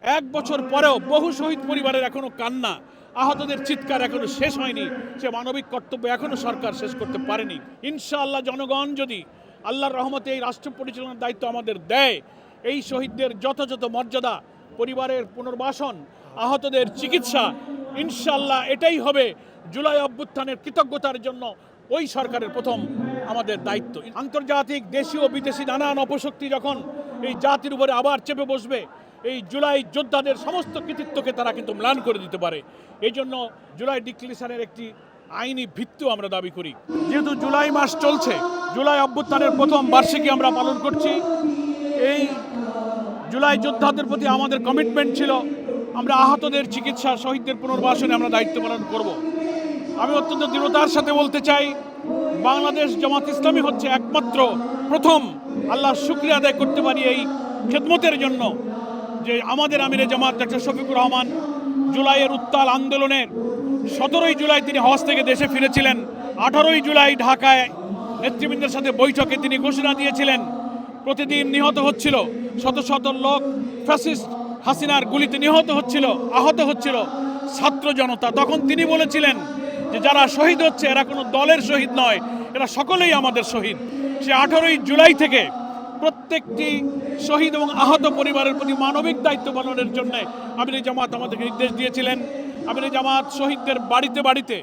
এক বছর পরেও বহু শহীদ পরিবারের এখনো কান্না, আহতদের চিৎকার এখনো শেষ হয়নি। সে মানবিক কর্তব্য এখনো সরকার শেষ করতে পারেনি। ইনশাআল্লাহ জনগণ যদি আল্লাহর রহমতে এই রাষ্ট্র পরিচালনার দায়িত্ব আমাদের দেয়, এই শহীদদের যথাযথ মর্যাদা, পরিবারের পুনর্বাসন, আহতদের চিকিৎসা, ইনশাআল্লাহ এটাই হবে জুলাই অভ্যুত্থানের কৃতজ্ঞতার জন্য ওই সরকারের প্রথম আমাদের দায়িত্ব। আন্তর্জাতিক, দেশীয় ও বিদেশি নানান অপশক্তি যখন এই জাতির উপরে আবার চেপে বসবে, এই জুলাই যোদ্ধাদের সমস্ত কৃতিত্বকে তারা কিন্তু ম্লান করে দিতে পারে। এই জন্য জুলাই ডিক্লারেশনের একটি আইনি ভিত্তিও আমরা দাবি করি। যেহেতু জুলাই মাস চলছে, জুলাই অভ্যুত্থানের প্রথম বার্ষিকী আমরা পালন করছি, এই জুলাই যোদ্ধাদের প্রতি আমাদের কমিটমেন্ট ছিল আমরা আহতদের চিকিৎসা, শহীদদের পুনর্বাসনে আমরা দায়িত্ব পালন করব। আমি অত্যন্ত দৃঢ়তার সাথে বলতে চাই, বাংলাদেশ জামাত ইসলামী হচ্ছে একমাত্র প্রথম আল্লাহর শুকরিয়া আদায় করতে পারি এই খেদমতের জন্য যে আমাদের আমিরে জামাত ডক্টর শফিকুর রহমান জুলাইয়ের উত্তাল আন্দোলনের 17ই জুলাই তিনি হজ থেকে দেশে ফিরেছিলেন। 18ই জুলাই ঢাকায় নেতৃবৃন্দের সাথে বৈঠকে তিনি ঘোষণা দিয়েছিলেন প্রতিদিন নিহত হচ্ছিল শত শত লোক, ফ্যাসিস্ট হাসিনার গুলিতে নিহত হচ্ছিল, আহত হচ্ছিল ছাত্র জনতা। তখন তিনি বলেছিলেন যে যারা শহীদ হচ্ছে এরা কোনো দলের শহীদ নয়, এরা সকলেই আমাদের শহীদ। সে 18ই জুলাই থেকে প্রত্যেকটি শহীদ এবং আহত পরিবারের প্রতি মানবিক দায়িত্ব পালনের জন্য আমিরে জামাত আমাদেরকে নির্দেশ দিয়েছিলেন। আমিরে জামাত শহীদদের বাড়িতে বাড়িতে,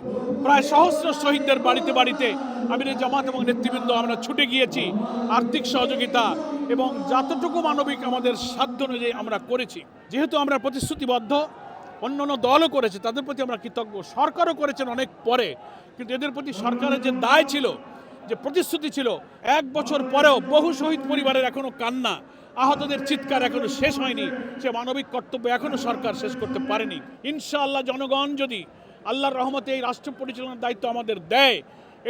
প্রায় সহস্র শহীদদের বাড়িতে বাড়িতে আমিরে জামাত এবং নেতৃবৃন্দ আমরা ছুটে গিয়েছি, আর্থিক সহযোগিতা এবং যতটুকু মানবিক আমাদের সাধ্য অনুযায়ী আমরা করেছি। যেহেতু আমরা প্রতিশ্রুতিবদ্ধ, অন্যান্য দলও করেছে, তাদের প্রতি আমরা কৃতজ্ঞ। সরকারও করেছেন অনেক পরে, কিন্তু এদের প্রতি সরকারের যে দায় ছিল, যে প্রতিশ্রুতি ছিল, এক বছর পরেও বহু শহীদ পরিবারের এখনো কান্না, আহতদের চিৎকার এখনো শেষ হয়নি। সে মানবিক কর্তব্য এখনো সরকার শেষ করতে পারেনি। ইনশাআল্লাহ জনগণ যদি আল্লাহর রহমতে এই রাষ্ট্র পরিচালনার দায়িত্ব আমাদের দেয়,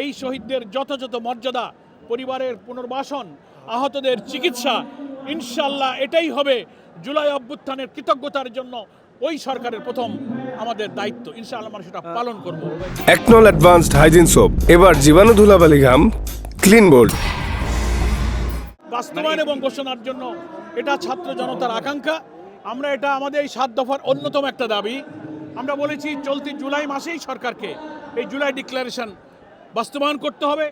এই শহীদদের যথাযথ মর্যাদা, পরিবারের পুনর্বাসন, আহতদের চিকিৎসা, ইনশাআল্লাহ এটাই হবে জুলাই অভ্যুত্থানের কৃতজ্ঞতার জন্য ওই সরকারের প্রথম আমাদের দায়িত্ব। ইনশাআল্লাহ আমরা সেটা পালন করব। একনল অ্যাডভান্সড হাইজিন সোপ এবার জীবাণু ধুলাবালি ঘাম ক্লিন বোল্ড বাস্তবায়ন এবং ঘোষণার জন্য এটা ছাত্র জনতার আকাঙ্ক্ষা। আমরা এটা আমাদের এই 7 দফার অন্যতম একটা দাবি। আমরা বলেছি চলতি জুলাই মাসেই সরকারকে এই জুলাই ডিক্লারেশন বাস্তবায়ন করতে হবে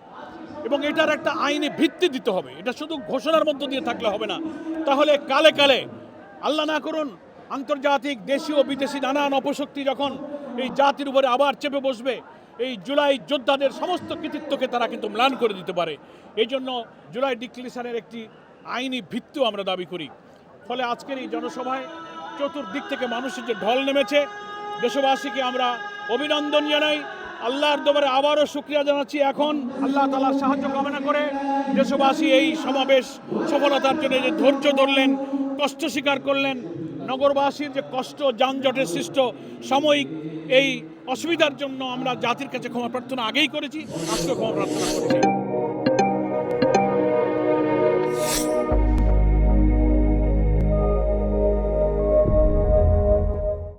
এবং এটার একটা আইনি ভিত্তি দিতে হবে। এটা শুধু ঘোষণার মধ্য দিয়ে থাকলে হবে না, তাহলে কালে কালে আল্লাহ না করুন আন্তর্জাতিক, দেশীয় ও বিদেশি নানান অপশক্তি যখন এই জাতির উপরে আবার চেপে বসবে, এই জুলাই যোদ্ধাদের সমস্ত কৃতিত্বকে তারা কিন্তু ম্লান করে দিতে পারে। এই জন্য জুলাই ডিক্লারেশনের একটি আইনি ভিত্তিও আমরা দাবি করি। ফলে আজকের এই জনসভায় চতুর্দিক থেকে মানুষের যে ঢল নেমেছে, দেশবাসীকে আমরা অভিনন্দন জানাই, আল্লাহর দরবারে আবারও শুকরিয়া জানাচ্ছি। এখন আল্লাহ তাআলার সাহায্য কামনা করে দেশবাসী এই সমাবেশ সফলতার জন্য যে ধৈর্য ধরলেন, কষ্ট স্বীকার করলেন, নগরবাসীর যে কষ্ট, যানজটের সৃষ্ট সাময়িক এই অসুবিধার জন্য আমরা জাতির কাছে ক্ষমা প্রার্থনা আগেই করেছি, আজকে ক্ষমা প্রার্থনা করছি।